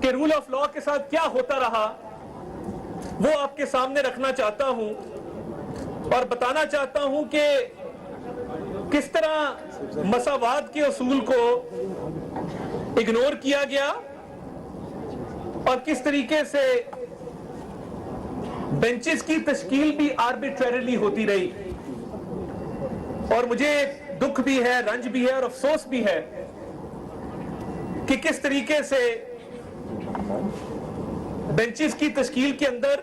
کہ role of law کے ساتھ کیا ہوتا رہا وہ آپ کے سامنے رکھنا چاہتا ہوں اور بتانا چاہتا ہوں کہ کس طرح مساوات کے اصول کو اگنور کیا گیا اور کس طریقے سے بینچز کی تشکیل بھی آربیٹریریلی ہوتی رہی. اور مجھے دکھ بھی ہے, رنج بھی ہے اور افسوس بھی ہے کہ کس طریقے سے بینچز کی تشکیل کے اندر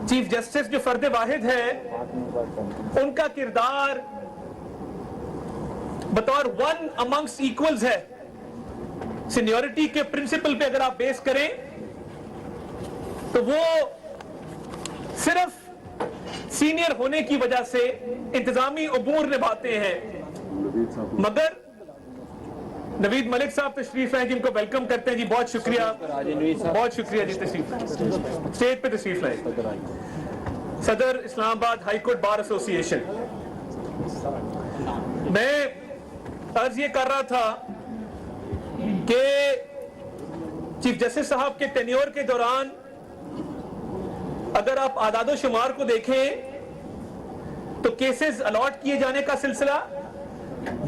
چیف جسٹس جو فرد واحد ہے ان کا کردار بطور ون امنگس ایکولز ہے. سینیورٹی کے پرنسپل پہ اگر آپ بیس کریں تو وہ صرف سینئر ہونے کی وجہ سے انتظامی امور نبھاتے ہیں. مگر نوید ملک صاحب تشریف لائیں, جن کو ویلکم کرتے ہیں. جی بہت شکریہ, بہت شکریہ جی. تشریف لائیں, اسٹیج پہ تشریف لائیں. صدر اسلام آباد ہائی کورٹ بار ایسوسی ایشن. میں عرض یہ کر رہا تھا کہ چیف جسٹس صاحب کے ٹینیور کے دوران اگر آپ اعداد و شمار کو دیکھیں تو کیسز الاٹ کیے جانے کا سلسلہ,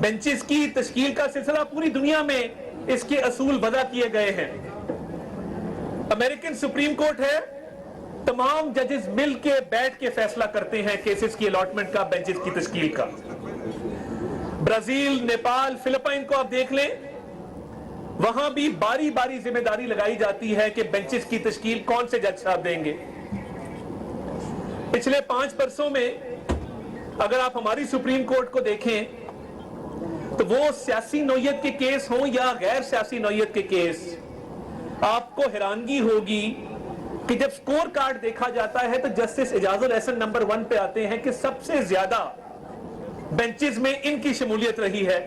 بینچز کی تشکیل کا سلسلہ, پوری دنیا میں اس کے اصول وضع کیے گئے ہیں. امریکن سپریم کورٹ ہے, تمام ججز مل کے بیٹھ کے فیصلہ کرتے ہیں کیسز کی الاٹمنٹ کا, بینچز کی تشکیل کا. برازیل, نیپال, فلپائن کو آپ دیکھ لیں, وہاں بھی باری باری ذمہ داری لگائی جاتی ہے کہ بینچز کی تشکیل کون سے جج صاحب دیں گے. پچھلے 5 برسوں میں اگر آپ ہماری سپریم کورٹ کو دیکھیں تو وہ سیاسی نوعیت کے کیس ہوں یا غیر سیاسی نوعیت کے کیس, آپ کو حیرانگی ہوگی کہ جب سکور کارڈ دیکھا جاتا ہے تو جسٹس اعجاز الاحسن نمبر 1 پہ آتے ہیں کہ سب سے زیادہ بینچز میں ان کی شمولیت رہی ہے.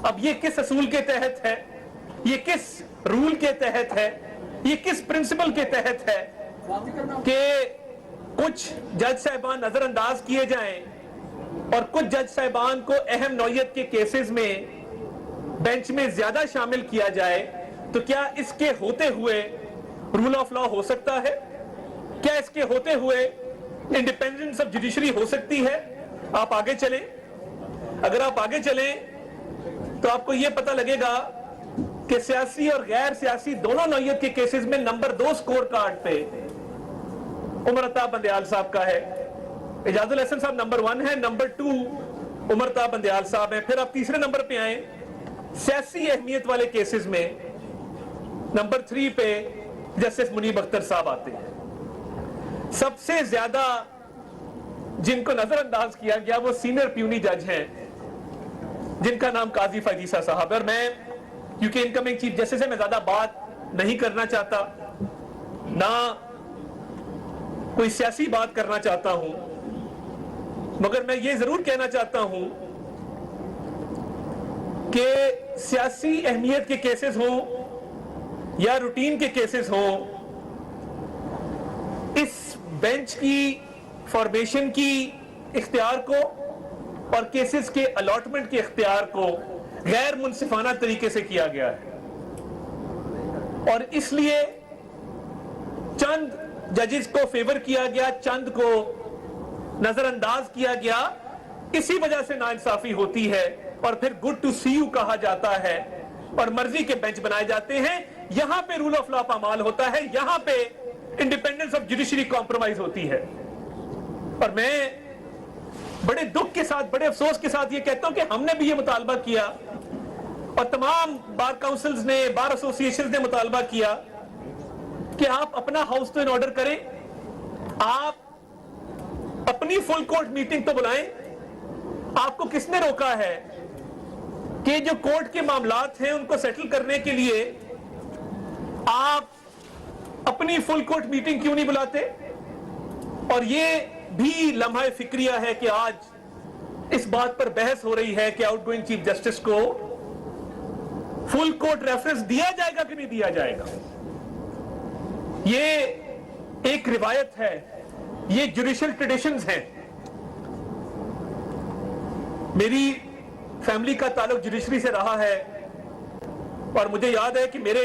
اب یہ کس اصول کے تحت ہے, یہ کس رول کے تحت ہے, یہ کس پرنسپل کے تحت ہے کہ کچھ جج صاحبان نظر انداز کیے جائیں اور کچھ جج صاحبان کو اہم نوعیت کے کیسز میں بینچ میں زیادہ شامل کیا جائے. تو کیا اس کے ہوتے ہوئے رول آف لا ہو سکتا ہے؟ کیا اس کے ہوتے ہوئے انڈیپینڈنس آف جوڈیشری ہو سکتی ہے؟ آپ آگے چلیں, اگر آپ آگے چلیں تو آپ کو یہ پتہ لگے گا کہ سیاسی اور غیر سیاسی دونوں نوعیت کے کیسز میں نمبر 2 سکور کارڈ پہ عمر عطا بندیال صاحب کا ہے. اعجاز الاحسن صاحب نمبر 1 ہے, نمبر 2 عمر عطا بندیال صاحب ہیں. پھر آپ تیسرے نمبر پہ آئیں, سیاسی اہمیت والے کیسز میں نمبر 3 پہ جسٹس منیب اختر صاحب آتے ہیں. سب سے زیادہ جن کو نظر انداز کیا گیا وہ سینئر پیونی جج ہیں جن کا نام قاضی فائزیسا صاحب ہے. اور میں کیونکہ انکمنگ چیف جسٹس ہے, میں زیادہ بات نہیں کرنا چاہتا, نہ کوئی سیاسی بات کرنا چاہتا ہوں, مگر میں یہ ضرور کہنا چاہتا ہوں کہ سیاسی اہمیت کے کیسز ہوں یا روٹین کے کیسز ہوں, اس بینچ کی فارمیشن کی اختیار کو اور کیسز کے الاٹمنٹ کے اختیار کو غیر منصفانہ طریقے سے کیا گیا ہے. اور اس لیے چند ججز کو فیور کیا گیا, چند کو نظر انداز کیا گیا, اسی وجہ سے ناانصافی ہوتی ہے اور پھر گڈ ٹو سی یو کہا جاتا ہے اور مرضی کے بینچ بنائے جاتے ہیں. یہاں پہ رول آف لا پامال ہوتا ہے, یہاں پہ انڈیپینڈنس آف جوڈیشری کمپرومائز ہوتی ہے. اور میں بڑے دکھ کے ساتھ, بڑے افسوس کے ساتھ یہ کہتا ہوں کہ ہم نے بھی یہ مطالبہ کیا اور تمام بار کاؤنسلز نے, بار ایسوسی ایشنز نے مطالبہ کیا کہ آپ اپنا ہاؤس تو ان آرڈر کریں, آپ اپنی فل کورٹ میٹنگ تو بلائیں. آپ کو کس نے روکا ہے کہ جو کورٹ کے معاملات ہیں ان کو سیٹل کرنے کے لیے آپ اپنی فل کورٹ میٹنگ کیوں نہیں بلاتے؟ اور یہ بھی لمحہ فکریہ ہے کہ آج اس بات پر بحث ہو رہی ہے کہ آؤٹ گوئنگ چیف جسٹس کو فل کورٹ ریفرنس دیا جائے گا کہ نہیں دیا جائے گا. یہ ایک روایت ہے, یہ جوڈیشل ٹریڈیشنز ہیں. میری فیملی کا تعلق جوڈیشری سے رہا ہے اور مجھے یاد ہے کہ میرے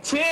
6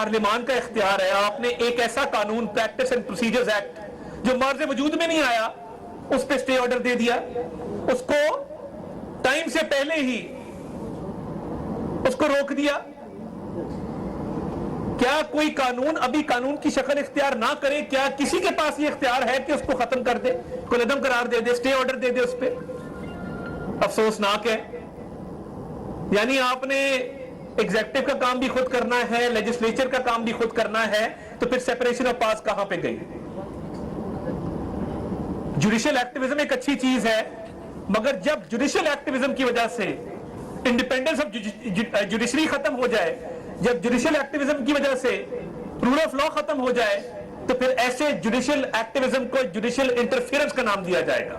پارلیمان کا اختیار ہے. آپ نے ایک ایسا قانون پریکٹس اینڈ پروسیجرز ایکٹ جو مارز وجود میں نہیں آیا اس پہ اسٹے آرڈر دے دیا, اس کو ٹائم سے پہلے ہی اس کو روک دیا. کیا کوئی قانون ابھی قانون کی شکل اختیار نہ کرے؟ کیا کسی کے پاس یہ اختیار ہے کہ اس کو ختم کر دے, کوئی عدم قرار دے دے, اسٹے آرڈر دے دے اس پہ؟ افسوسناک ہے. یعنی آپ نے ایگزیکٹو کا کام بھی خود کرنا ہے, لیجسلیچر کا کام بھی خود کرنا ہے, تو پھر سیپریشن آف پاورز کہاں پہ گئی؟ جوڈیشل ایکٹیویزم ایک اچھی چیز ہے, مگر جب جوڈیشل ایکٹیویزم کی وجہ سے انڈیپینڈنس آف جوڈیشری ختم ہو جائے, جب جوڈیشل ایکٹیویزم کی وجہ سے رول آف لا ختم ہو جائے, تو پھر ایسے جوڈیشل ایکٹیویزم کو جوڈیشل انٹرفیئرنس کا نام دیا جائے گا,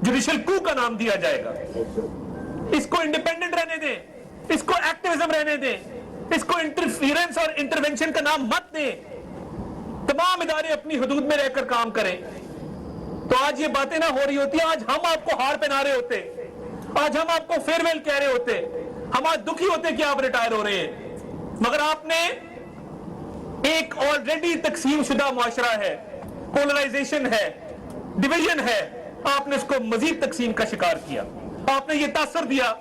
جوڈیشل کو کا نام دیا جائے گا. اس کو انڈیپینڈنٹ رہنے دیں, اس کو ایکٹیویزم رہنے دیں, اس کو انٹرفیئرنس اور انٹرونشن کا نام مت دیں. تمام ادارے اپنی حدود میں رہ کر کام کریں. تو آج یہ باتیں نہ ہو رہی ہوتی, آج ہم آپ کو ہار پہنا رہے ہوتے, آج ہم آپ کو فیئر ویل کہہ رہے ہوتے, ہم آج دکھی ہوتے کہ آپ ریٹائر ہو رہے ہیں. مگر آپ نے ایک آلریڈی تقسیم شدہ معاشرہ ہے, پولرائزیشن ہے, ڈویژن ہے, آپ نے اس کو مزید تقسیم کا شکار کیا. آپ نے یہ تاثر دیا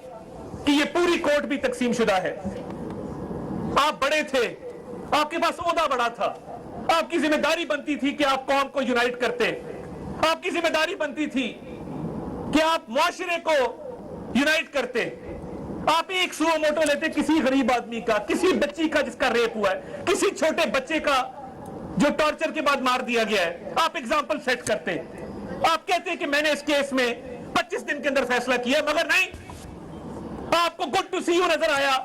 کہ یہ پوری کورٹ بھی تقسیم شدہ ہے. آپ بڑے تھے, آپ کے پاس عہدہ بڑا تھا, آپ کی ذمہ داری بنتی تھی کہ آپ قوم کو یونائٹ کرتے, آپ کی ذمہ داری بنتی تھی کہ آپ معاشرے کو یونائٹ کرتے. آپ ایک سو موٹو لیتے کسی غریب آدمی کا, کسی بچی کا جس کا ریپ ہوا ہے, کسی چھوٹے بچے کا جو ٹارچر کے بعد مار دیا گیا ہے, آپ ایگزامپل سیٹ کرتے. آپ کہتے کہ میں نے اس کیس میں 25 دن کے اندر فیصلہ کیا, مگر نہیں, آپ کو گڈ ٹو سی یو نظر آیا,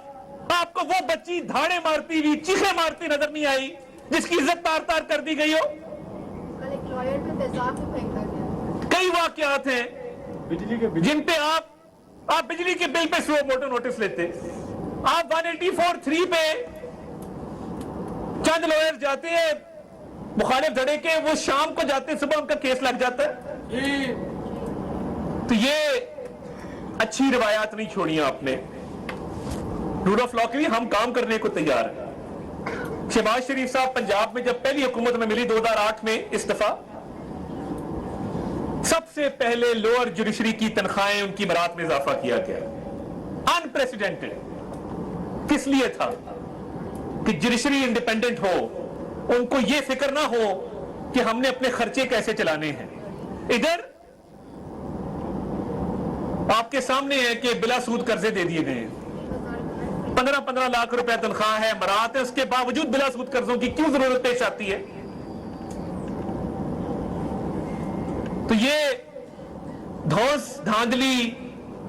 آپ کو وہ بچی دھاڑے مارتی ہوئی, چیخیں مارتی نظر نہیں آئی جس کی عزت تار تار کر دی گئی ہو. کئی واقعات ہیں جن پہ آپ بجلی کے بل پہ سو موٹو نوٹس لیتے. آپ 184(3) پہ چند لوئر جاتے ہیں مخالف دھڑے کے, وہ شام کو جاتے ہیں, صبح ان کا کیس لگ جاتا ہے. تو یہ اچھی روایات نہیں چھوڑی آپ نے. رول آف لا کے لیے ہم کام کرنے کو تیار ہیں. شہباز شریف صاحب پنجاب میں جب پہلی حکومت میں ملی 2008 میں استعفیٰ, سب سے پہلے لوور جوڈیشری کی تنخواہیں ان کی برات میں اضافہ کیا گیا. انپریسیڈنٹڈ. کس لیے تھا؟ کہ جوڈیشری انڈیپینڈنٹ ہو, ان کو یہ فکر نہ ہو کہ ہم نے اپنے خرچے کیسے چلانے ہیں. ادھر آپ کے سامنے ہے کہ بلا سود قرضے دے دیے گئے ہیں, 15 لاکھ روپے تنخواہ ہے, برات ہے, اس کے باوجود بلا سود قرضوں کی کیوں ضرورت پیش آتی ہے؟ تو یہ دھوس دھاندلی,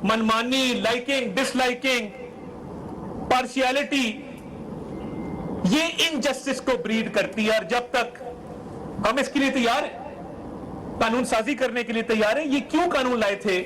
منمانی, لائکنگ, ڈس لائکنگ, پارشیالٹی, یہ انجسٹس کو بریڈ کرتی ہے. اور جب تک ہم اس کے لیے تیار ہیں, قانون سازی کرنے کے لیے تیار ہیں. یہ کیوں قانون لائے تھے؟